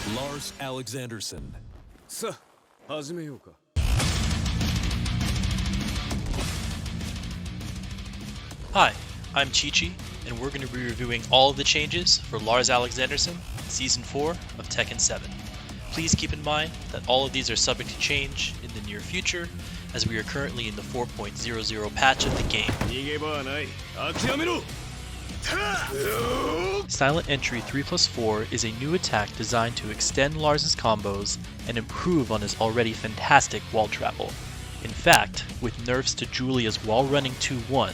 Lars Alexanderson. さあ始めようか。 Hi, I'm Chi-Chi, and we're going to be reviewing all of the changes for Lars Alexanderson Season 4 of Tekken 7. Please keep in mind that all of these are subject to change in the near future, as we are currently in the 4.00 patch of the game. 逃げ場はない。諦めろ。 Silent Entry 3+4 is a new attack designed to extend Lars' combos and improve on his already fantastic wall travel. In fact, with nerfs to Julia's wall running 2-1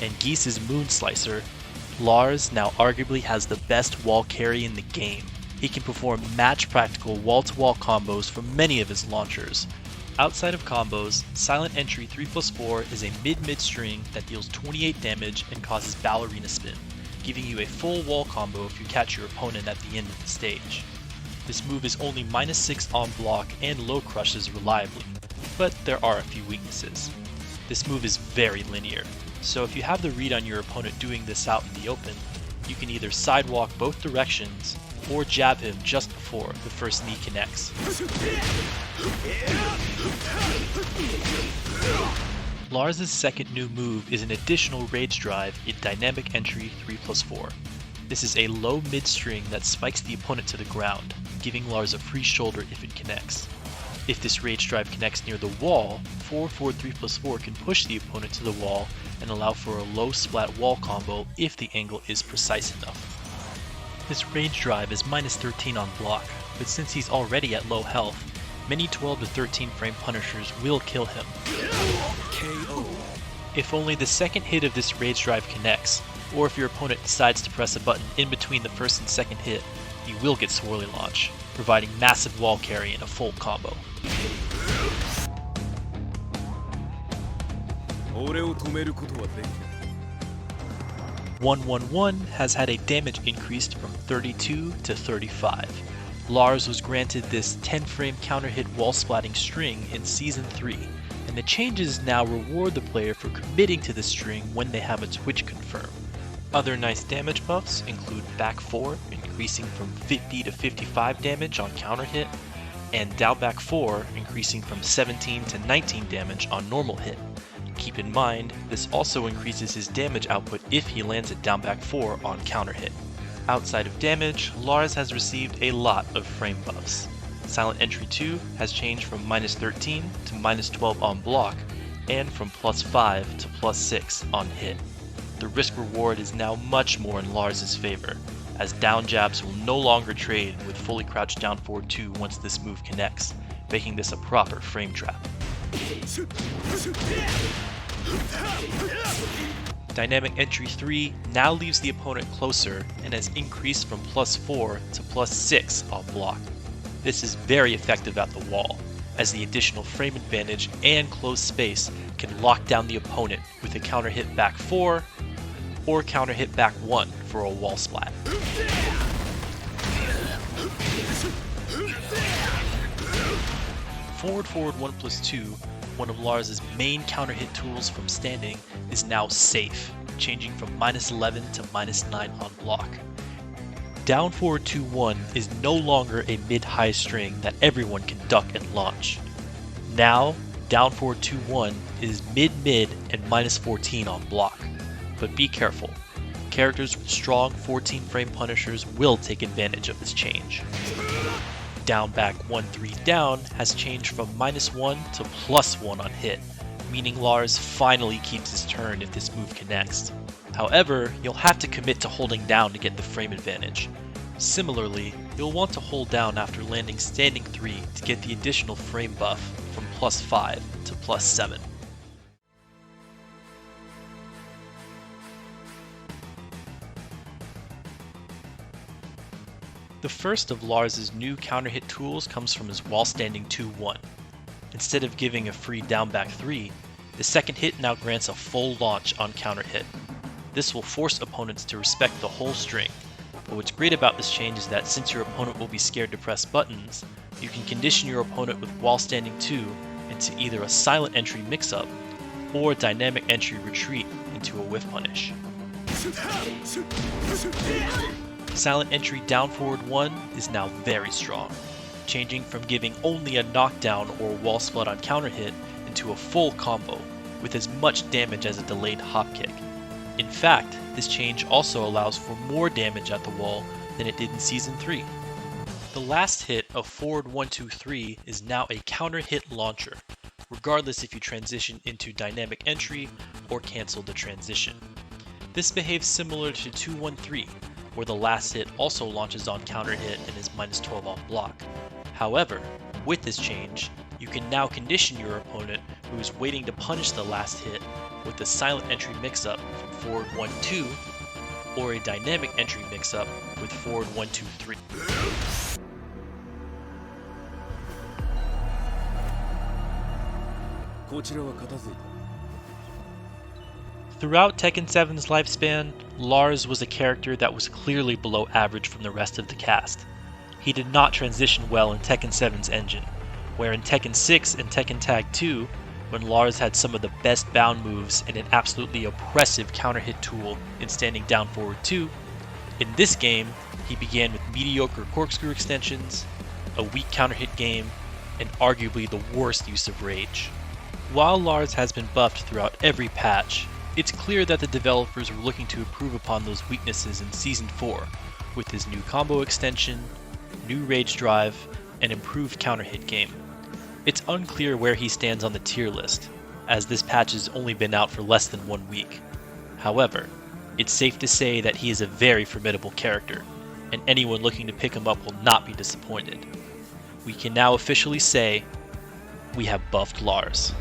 and Geese's Moon Slicer, Lars now arguably has the best wall carry in the game. He can perform match-practical wall-to-wall combos from many of his launchers. Outside of combos, Silent Entry 3+4 is a mid-mid string that deals 28 damage and causes ballerina spin, giving you a full wall combo if you catch your opponent at the end of the stage. This move is only -6 on block and low crushes reliably, but there are a few weaknesses. This move is very linear, so if you have the read on your opponent doing this out in the open, you can either sidewalk both directions or jab him just before the first knee connects. Lars' second new move is an additional rage drive in Dynamic Entry 3+4. This is a low mid string that spikes the opponent to the ground, giving Lars a free shoulder if it connects. If this rage drive connects near the wall, 4-4 3+4 can push the opponent to the wall and allow for a low splat wall combo if the angle is precise enough. This rage drive is -13 on block, but since he's already at low health, many 12 to 13 frame punishers will kill him. KO. If only the second hit of this rage drive connects, or if your opponent decides to press a button in between the first and second hit, you will get Swirly Launch, providing massive wall carry in a full combo. 俺を止めることはできない。 111 has had a damage increase from 32 to 35. Lars was granted this 10-frame counter-hit wall-splatting string in Season 3, and the changes now reward the player for committing to the string when they have a Twitch confirm. Other nice damage buffs include back 4, increasing from 50 to 55 damage on counter-hit, and down back 4, increasing from 17 to 19 damage on normal hit. Keep in mind, this also increases his damage output if he lands a down back 4 on counter hit. Outside of damage, Lars has received a lot of frame buffs. Silent Entry 2 has changed from -13 to -12 on block, and from +5 to +6 on hit. The risk reward is now much more in Lars' favor, as down jabs will no longer trade with fully crouched down forward 2 once this move connects, making this a proper frame trap. Dynamic Entry 3 now leaves the opponent closer and has increased from +4 to +6 on block. This is very effective at the wall, as the additional frame advantage and closed space can lock down the opponent with a counter hit back 4 or counter hit back 1 for a wall splat. Forward 1+2, one of Lars' main counter hit tools from standing, is now safe, changing from -11 to -9 on block. Down forward 2-1 is no longer a mid-high string that everyone can duck and launch. Now, down forward 2-1 is mid-mid and -14 on block. But be careful, characters with strong 14 frame punishers will take advantage of this change. Down back 1-3 down has changed from -1 to +1 on hit, meaning Lars finally keeps his turn if this move connects. However, you'll have to commit to holding down to get the frame advantage. Similarly, you'll want to hold down after landing standing 3 to get the additional frame buff from +5 to +7. The first of Lars' new counter hit tools comes from his wall standing 2-1. Instead of giving a free down back 3, the second hit now grants a full launch on counter hit. This will force opponents to respect the whole string, but what's great about this change is that since your opponent will be scared to press buttons, you can condition your opponent with wall standing 2 into either a silent entry mix-up or a dynamic entry retreat into a whiff punish. Silent Entry down forward 1 is now very strong, changing from giving only a knockdown or wall splat on counter hit into a full combo with as much damage as a delayed hop kick. In fact, this change also allows for more damage at the wall than it did in Season 3. The last hit of forward 1, 2, 3 is now a counter hit launcher, regardless if you transition into dynamic entry or cancel the transition. This behaves similar to 2, 1, 3, where the last hit also launches on counter hit and is minus 12 on block. However, with this change, you can now condition your opponent who is waiting to punish the last hit with a silent entry mix-up from forward 1, 2, or a dynamic entry mix-up with forward 1, 2, 3. Throughout Tekken 7's lifespan, Lars was a character that was clearly below average from the rest of the cast. He did not transition well in Tekken 7's engine, where in Tekken 6 and Tekken Tag 2, when Lars had some of the best bound moves and an absolutely oppressive counter hit tool in standing down forward 2, in this game he began with mediocre corkscrew extensions, a weak counter hit game, and arguably the worst use of rage. While Lars has been buffed throughout every patch, it's clear that the developers were looking to improve upon those weaknesses in Season 4 with his new combo extension, new rage drive, and improved counter hit game. It's unclear where he stands on the tier list, as this patch has only been out for less than 1 week. However, it's safe to say that he is a very formidable character, and anyone looking to pick him up will not be disappointed. We can now officially say, we have buffed Lars.